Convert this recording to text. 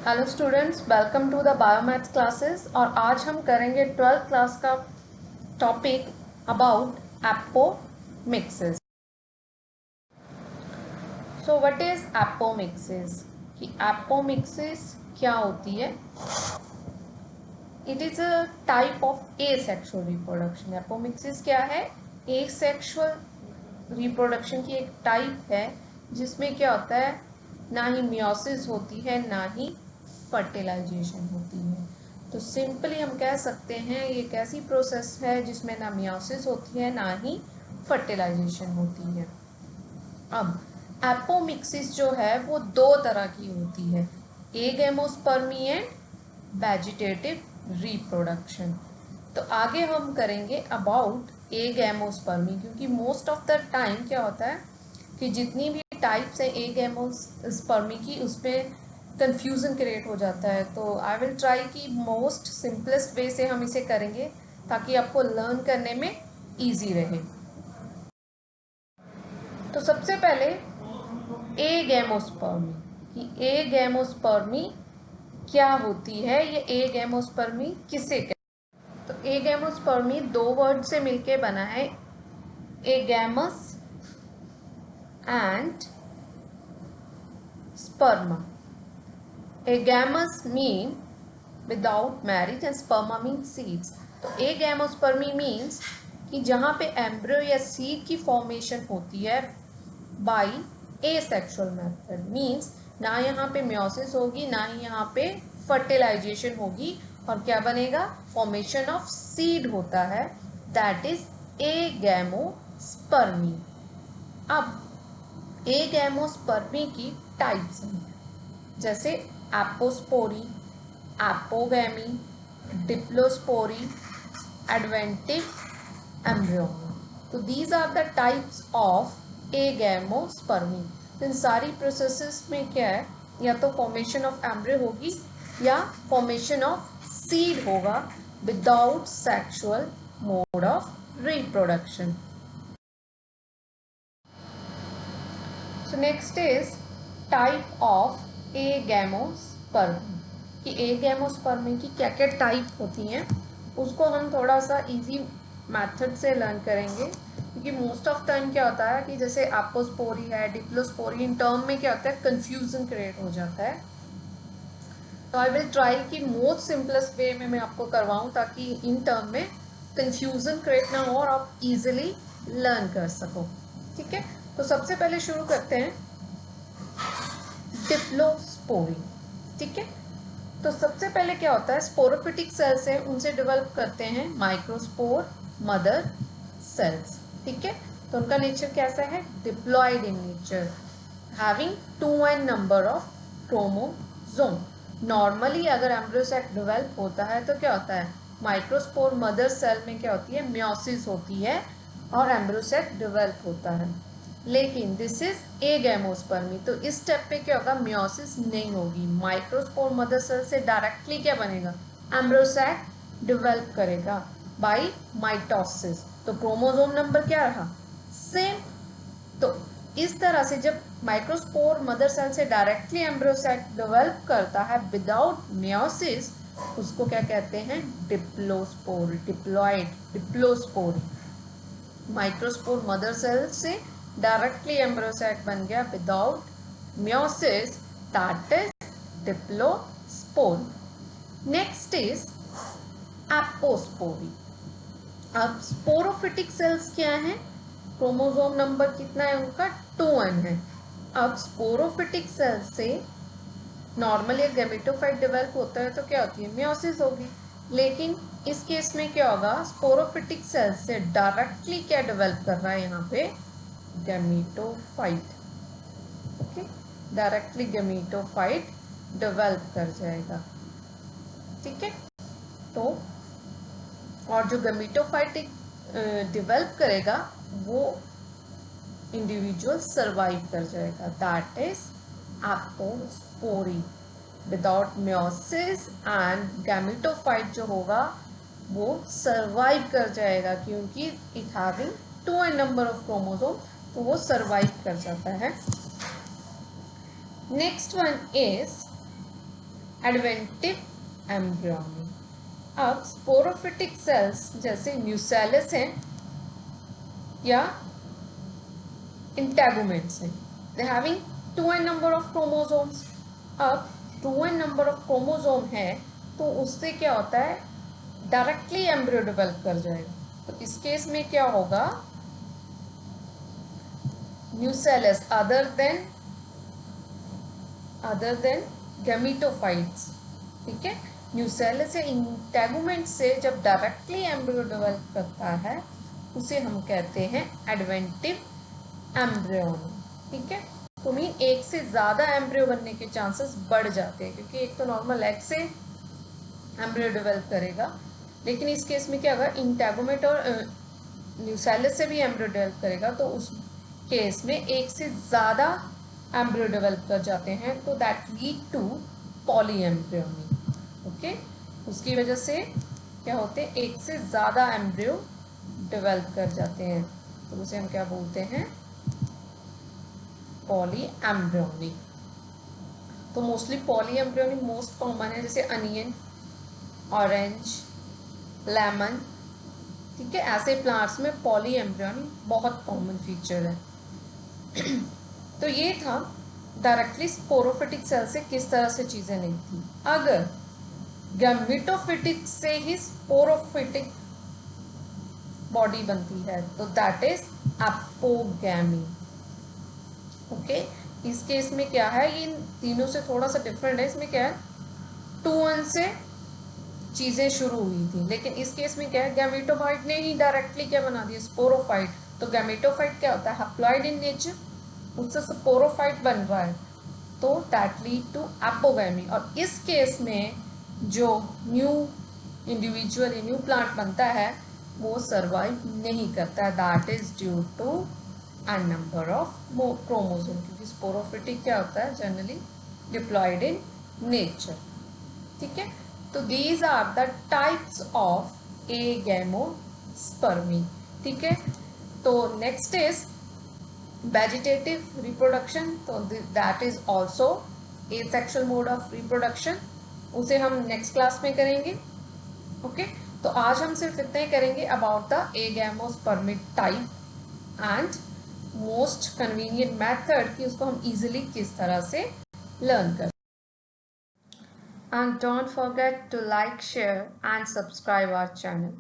Hello students, welcome to the biomaths classes. और आज हम करेंगे 12th क्लास का topic about apomixis. So what is apomixis? कि एपोमिक्सिस क्या होती है? It is a type of asexual reproduction. Apomixis क्या है? एसेक्सुअल रिप्रोडक्शन की एक टाइप है जिसमें क्या होता है, ना ही मियोसिस होती है ना ही फर्टिलाइजेशन होती है। तो सिंपली हम कह सकते हैं ये एक ऐसी प्रोसेस है जिसमें ना मियोसिस होती है ना ही फर्टिलाइजेशन होती है। अब एपोमिक्सिस जो है वो दो तरह की होती है, एगेमोस्पर्मी एंड वेजिटेटिव रिप्रोडक्शन। तो आगे हम करेंगे अबाउट एगेमोस्पर्मी, क्योंकि मोस्ट ऑफ द टाइम क्या होता है कि जितनी भी टाइप्स है एगेमोस्पर्मी की उसमें कंफ्यूजन क्रिएट हो जाता है। तो आई विल ट्राई कि मोस्ट सिंपलेस्ट वे से हम इसे करेंगे ताकि आपको लर्न करने में ईजी रहे। तो सबसे पहले एगेमोस्पर्मी, कि एगेमोस्पर्मी क्या होती है, ये एगेमोस्पर्मी किसे कहते हैं? तो एगेमोस्पर्मी दो वर्ड से मिलके बना है, agamus and sperma. Agamus mean without marriage and sperma mean seeds. तो एगेमोस्पर्मी मीन्स कि जहाँ पे एम्ब्रियो या सीड की फॉर्मेशन होती है बाय एसेक्सुअल मेथड, मीन्स ना यहाँ पे मियोसिस होगी ना ही यहाँ पे फर्टिलाइजेशन होगी, और क्या बनेगा? फॉर्मेशन ऑफ सीड होता है, दैट इज एगेमोस्पर्मी। अब एगेमोस्पर्मी की टाइप्स हैं, जैसे apospory, apogamy, diplospory, adventive embryony. तो these are the types of agamospermy. तो इन सारी प्रोसेसेस में क्या है, या तो फॉर्मेशन ऑफ एम्ब्रियो होगी या फॉर्मेशन ऑफ सीड होगा without sexual mode of reproduction. So next is type of एगेमोस्पर्मी, कि एगेमोस्पर्मी की क्या क्या टाइप होती हैं उसको हम थोड़ा सा इजी मेथड से लर्न करेंगे। क्योंकि मोस्ट ऑफ टाइम क्या होता है कि जैसे एपोस्पोरी है, डिप्लोस्पोरी, इन टर्म में क्या होता है, कंफ्यूजन क्रिएट हो जाता है। तो आई विल ट्राई कि मोस्ट सिंपलेस्ट वे में मैं आपको करवाऊँ ताकि इन टर्म में कंफ्यूजन क्रिएट ना हो और आप इजीली लर्न कर सको। ठीक है, तो सबसे पहले शुरू करते हैं डिप्लोस्पोरी। ठीक है, तो सबसे पहले क्या होता है, स्पोरोफिटिक सेल्स हैं उनसे डेवलप करते हैं माइक्रोस्पोर मदर सेल्स। ठीक है, तो उनका नेचर कैसा है? Diploid in nature, having 2n number of chromosome. Normally अगर एम्ब्रियो सैक डेवलप होता है तो क्या होता है, माइक्रोस्पोर मदर सेल में क्या होती है, मियोसिस होती है और एम्ब्रियो सैक डेवलप होता है। लेकिन दिस इज एगेमोस्पर्मी, तो इस स्टेप पे क्या होगा, मियोसिस नहीं होगी। माइक्रोस्पोर मदर सेल से डायरेक्टली क्या बनेगा, एम्ब्रियो सैक डेवलप करेगा बाय माइटोसिस। तो क्रोमोसोम नंबर क्या रहा, सेम। तो इस तरह से जब माइक्रोस्पोर मदर सेल से डायरेक्टली एम्ब्रियो सैक डेवलप करता है विदाउट मियोसिस, उसको क्या कहते हैं, diplospore, diploid diplospore. Microspore mother cell से डायरेक्टली एम्ब्रियो सैक बन गया without meiosis, that is diplospore. Next is apospory. अब स्पोरोफिटिक सेल्स क्या हैं, क्रोमोसोम नंबर कितना है उनका, 2n है। अब स्पोरोफिटिक सेल्स से नॉर्मली गैमेटोफाइट डेवलप होता है तो क्या होती है, मियोसिस होगी। लेकिन इस केस में क्या होगा, स्पोरोफिटिक सेल से डायरेक्टली क्या डेवलप कर रहा है यहाँ पे, gametophyte. Okay, directly gametophyte develop कर जाएगा। ठीक है, तो और जो गैमेटोफाइट डेवलप करेगा वो इंडिविजुअल सरवाइव कर जाएगा, that is apospory. Without meiosis and gametophyte जो होगा वो सरवाइव कर जाएगा, क्योंकि it having 2n number of chromosome, तो वो सरवाइव कर जाता है। Next one is adventive embryony. अब स्पोरोफिटिक सेल्स जैसे न्यूसेलस हैं या इंटेगुमेंट्स हैं, they having 2n number of chromosomes. अब 2n नंबर ऑफ क्रोमोसोम है तो उससे क्या होता है, डायरेक्टली एम्ब्रियो डेवलप कर जाएगा। तो इस केस में क्या होगा, न्यूसेलस अदर देन गैमेटोफाइट्स, ठीक है। न्यूसेलस या इंटेगुमेंट से जब डायरेक्टली एम्ब्रियो डेवलप करता है उसे हम कहते हैं एडवेंटिव एम्ब्रियोनी, ठीक है। तो मीन एक से ज़्यादा एम्ब्रियो बनने के चांसेस बढ़ जाते हैं, क्योंकि एक तो नॉर्मल एग से एम्ब्रियो डेवलप करेगा, लेकिन इस केस में क्या होगा, इंटेगुमेंट और न्यूसेलस से भी एम्ब्रियो डेवलप करेगा, तो उस केस में एक से ज़्यादा एम्ब्रियो डेवलप कर जाते हैं, तो that lead to polyembryony. Okay, उसकी वजह से क्या होते हैं, एक से ज़्यादा एम्ब्रियो डेवलप कर जाते हैं, तो उसे हम क्या बोलते हैं, पॉली एम्ब्रियोनी। तो mostly poly embryony most common है, जैसे अनियन, ऑरेंज, लेमन, ठीक है। ऐसे प्लांट्स में पॉली एम्ब्रियोनी बहुत कॉमन फीचर है। तो ये था डायरेक्टली स्पोरोफिटिक सेल से किस तरह से चीज़ें नहीं थी। अगर गैमेटोफिटिक से ही स्पोरोफिटिक बॉडी बनती है तो दैट इज एपोगैमी। ओके, इस केस में क्या है, इन तीनों से थोड़ा सा डिफरेंट है। इसमें क्या है, 2n से चीज़ें शुरू हुई थी, लेकिन इस केस में क्या है, गैमेटोफाइट ने ही डायरेक्टली क्या बना दिया, स्पोरोफाइट। तो गैमेटोफाइट क्या होता है, हैप्लॉइड इन नेचर, उससे स्पोरोफाइट बन रहा है, तो दैट लीड टू एपोगैमी। और इस केस में जो न्यू इंडिविजुअल न्यू प्लांट बनता है वो सरवाइव नहीं करता है, that is due to N number of chromosome, क्योंकि स्पोरोफिटिक क्या होता है, जनरली डिप्लॉयड इन नेचर, ठीक है। तो these are the types of agamospermy, ठीक है। तो नेक्स्ट इज वेजिटेटिव रिप्रोडक्शन, तो that is also asexual mode of reproduction, उसे हम नेक्स्ट क्लास में करेंगे। ओके, तो आज हम सिर्फ इतना ही करेंगे about the agamospermid type and most convenient method कि उसको हम इजीली किस तरह से लर्न कर। And don't forget to like, share and subscribe our channel.